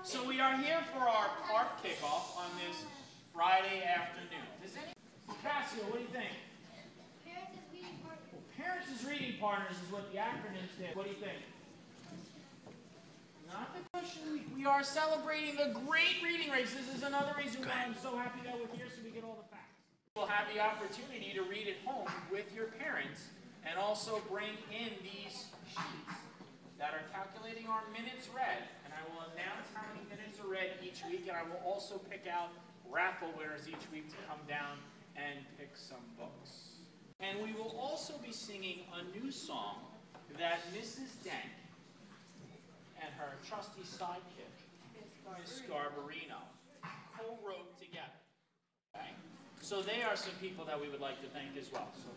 So we are here for our park kickoff on this Friday afternoon. Cassio, what do you think? Parents as reading partners. Well, Parents as Reading Partners is what the acronym stands. What do you think? Not the question. We are celebrating the great reading race. This is another reason why I'm so happy that we're here, so we get all the facts. You'll have the opportunity to read at home with your parents and also bring in these sheets that are calculating our minutes read. And I will announce how many minutes are read each week, and I will also pick out raffle winners each week to come down and pick some books. And we will also be singing a new song that Mrs. Denk and her trusty sidekick, Miss Scarberino, co-wrote together. Okay? So they are some people that we would like to thank as well. So